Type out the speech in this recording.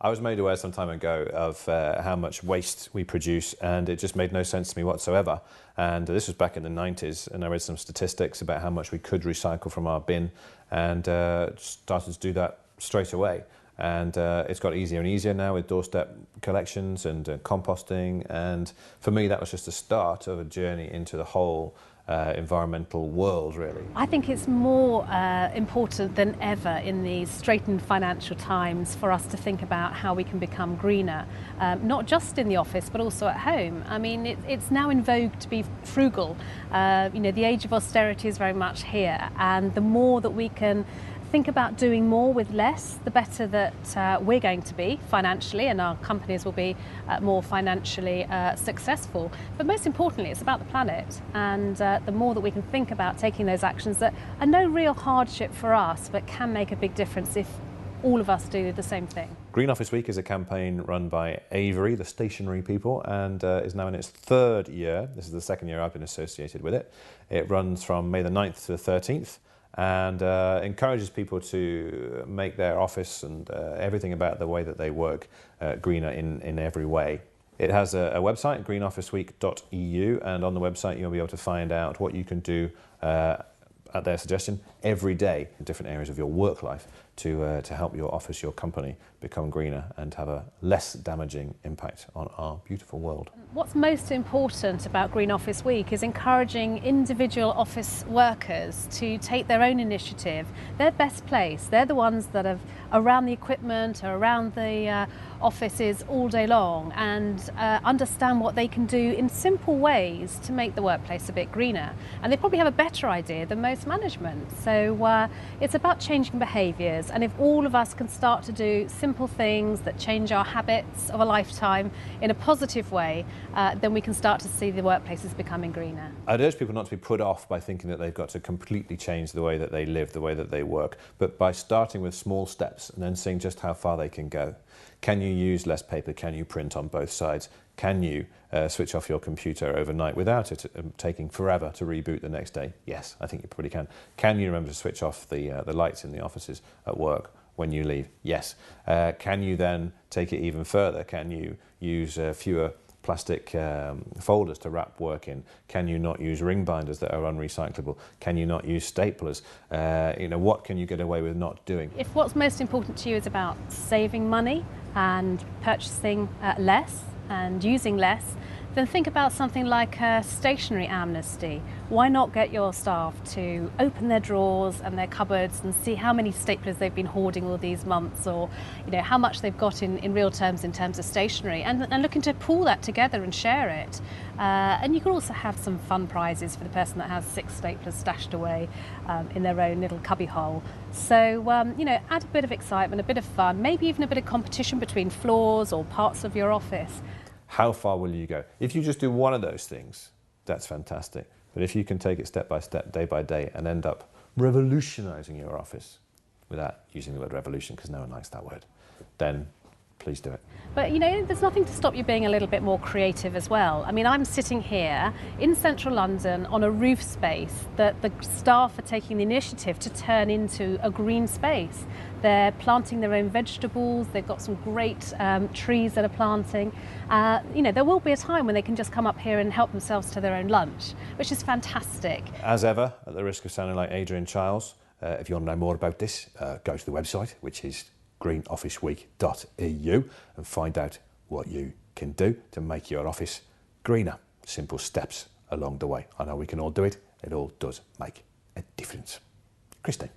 I was made aware some time ago of how much waste we produce, and it just made no sense to me whatsoever. And this was back in the 90s, and I read some statistics about how much we could recycle from our bin, and started to do that straight away. And it's got easier and easier now with doorstep collections and composting. And for me, that was just the start of a journey into the whole environmental world, really. I think it's more important than ever in these straitened financial times for us to think about how we can become greener, not just in the office but also at home. I mean, it's now in vogue to be frugal. The age of austerity is very much here, and the more that we can think about doing more with less, the better that we're going to be financially, and our companies will be more financially successful. But most importantly, it's about the planet, and the more that we can think about taking those actions that are no real hardship for us but can make a big difference if all of us do the same thing. Green Office Week is a campaign run by Avery, the stationery people, and is now in its third year. This is the second year I've been associated with it. It runs from May the 9th to the 13th. And encourages people to make their office and everything about the way that they work greener in every way. It has a website, greenofficeweek.eu, and on the website you'll be able to find out what you can do at their suggestion every day in different areas of your work life to help your office, your company become greener and have a less damaging impact on our beautiful world. What's most important about Green Office Week is encouraging individual office workers to take their own initiative. They're best placed. They're the ones that are around the equipment or around the offices all day long, and understand what they can do in simple ways to make the workplace a bit greener. And they probably have a better idea than most management. So it's about changing behaviours, and if all of us can start to do simple things that change our habits of a lifetime in a positive way, then we can start to see the workplaces becoming greener. I'd urge people not to be put off by thinking that they've got to completely change the way that they live, the way that they work, but by starting with small steps and then seeing just how far they can go. Can you use less paper? Can you print on both sides? Can you switch off your computer overnight without it taking forever to reboot the next day? Yes, I think you probably can. Can you remember to switch off the lights in the offices at work when you leave? Yes. Can you then take it even further? Can you use fewer plastic folders to wrap work in? Can you not use ring binders that are unrecyclable? Can you not use staplers? What can you get away with not doing? If what's most important to you is about saving money and purchasing less and using less, then think about something like a stationery amnesty. Why not get your staff to open their drawers and their cupboards and see how many staplers they've been hoarding all these months, or how much they've got in real terms in terms of stationery, and looking to pool that together and share it. And you can also have some fun prizes for the person that has 6 staplers stashed away in their own little cubby hole. So add a bit of excitement, a bit of fun, maybe even a bit of competition between floors or parts of your office. How far will you go? If you just do one of those things, that's fantastic. But if you can take it step by step, day by day, and end up revolutionising your office, without using the word revolution because no one likes that word, then please do it. But there's nothing to stop you being a little bit more creative as well. I mean, I'm sitting here in central London on a roof space that the staff are taking the initiative to turn into a green space. They're planting their own vegetables, they've got some great trees that are planting. There will be a time when they can just come up here and help themselves to their own lunch, which is fantastic. As ever, at the risk of sounding like Adrian Chiles, if you want to know more about this, go to the website, which is greenofficeweek.eu, and find out what you can do to make your office greener. Simple steps along the way. I know we can all do it. It all does make a difference. Christine.